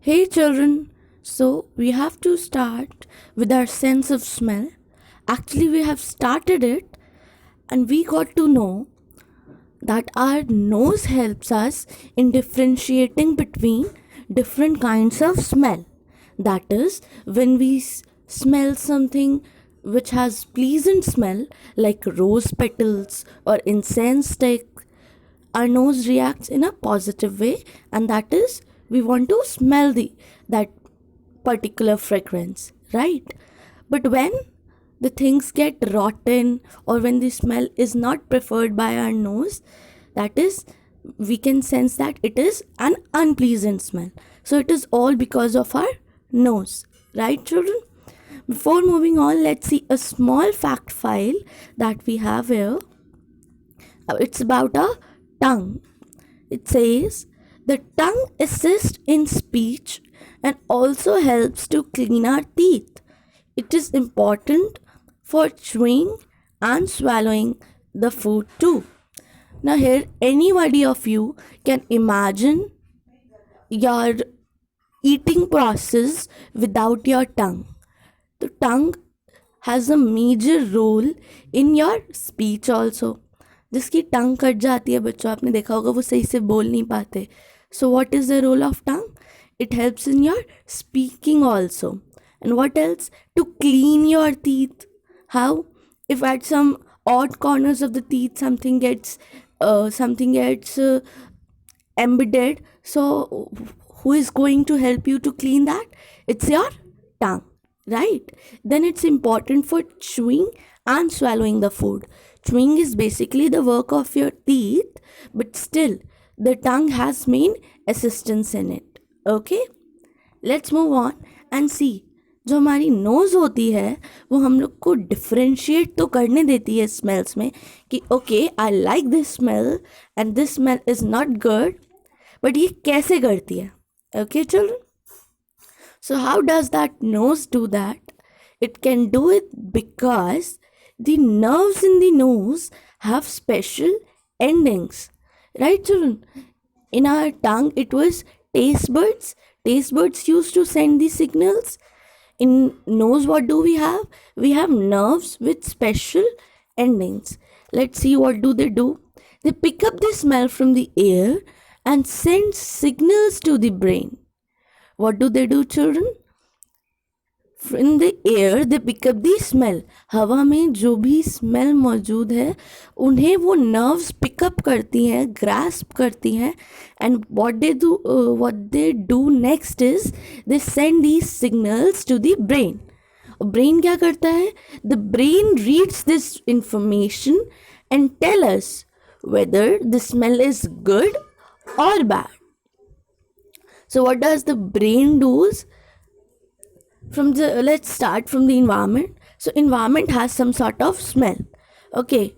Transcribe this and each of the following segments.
Hey children, so we have to start with our sense of smell. Actually, we have started it and we got to know that our nose helps us in differentiating between different kinds of smell. That is, when we smell something which has pleasant smell like rose petals or incense stick, our nose reacts in a positive way, and that is we want to smell the that particular fragrance, right? But when the things get rotten or when the smell is not preferred by our nose, that is, we can sense that it is an unpleasant smell. So it is all because of our nose, right children? Before moving on, let's see a small fact file that we have here. It's about a tongue. It says the tongue assists in speech and also helps to clean our teeth. It is important for chewing and swallowing the food too. Now, here, anybody of you can imagine your eating process without your tongue. The tongue has a major role in your speech also. जिसकी टंग cut जाती है बच्चों, आपने देखा होगा वो सही से बोल नहीं पाते. So what is the role of tongue? It helps in your speaking also. And what else? To clean your teeth. How? If at some odd corners of the teeth something gets embedded, so who is going to help you to clean that? It's your tongue, right? Then it's important for chewing and swallowing the food. Chewing is basically the work of your teeth, but still the tongue has main assistance in it. Okay, let's move on and see. जो हमारी nose होती है वो हम लोग को differentiate तो करने देती है स्मेल्स में कि okay I like this smell and this smell is not good, but ये कैसे करती है? Okay children, so how does that nose do that? It can do it because the nerves in the nose have special endings, right children? In our tongue it was taste buds. Taste buds used to send the signals. In nose what do we have? We have nerves with special endings. Let's see what do. They pick up the smell from the air and send signals to the brain. What do they do children? In the air they pick up the smell. हवा में जो भी smell मौजूद है उन्हें वो nerves pickup करती हैं, ग्रास्प करती हैं, and what they do next is they send these signals to the brain. Brain क्या करता है? The brain reads this information and tell us whether the smell is good or bad. So what does the brain do? Let's start from the environment. So environment has some sort of smell. Okay,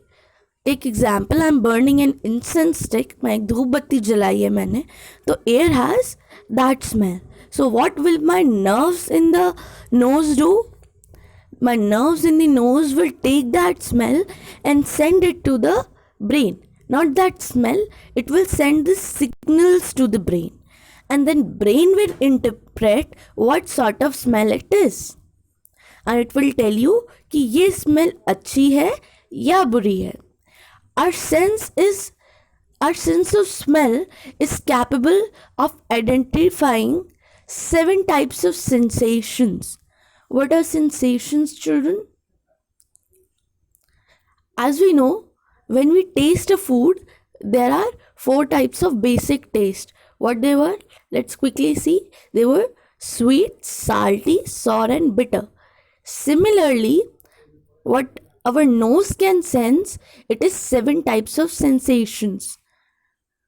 take example, I'm burning an incense stick. मैं एक धूप बत्ती जलाई है मैंने, तो air has that smell. So what will my nerves in the nose do? My nerves in the nose will take that smell and send it to the brain. Not that smell, it will send the signals to the brain. And then brain will interpret what sort of smell it is. And it will tell you कि ये smell अच्छी है या बुरी है. Our sense of smell is capable of identifying 7 types of sensations. What are sensations, children? As we know, when we taste a food, there are 4 types of basic taste. What they were? Let's quickly see. They were sweet, salty, sour and bitter. Similarly, what our nose can sense, it is 7 types of sensations.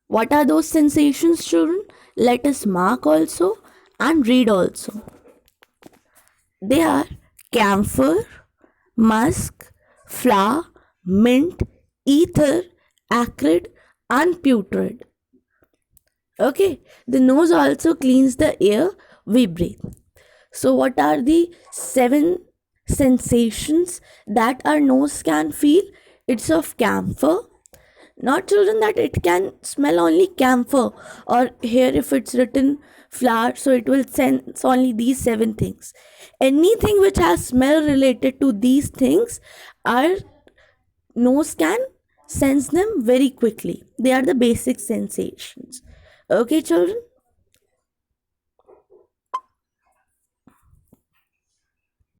What are those sensations, children? Let us mark also and read also. They are camphor, musk, flower, mint, ether, acrid and putrid. Okay, the nose also cleans the air we breathe. So what are the 7 sensations that our nose can feel? It's of camphor. Not children that it can smell only camphor, or here if it's written flower, so it will sense only these seven things. Anything which has smell related to these things, our nose can sense them very quickly. They are the basic sensations. Okay, children?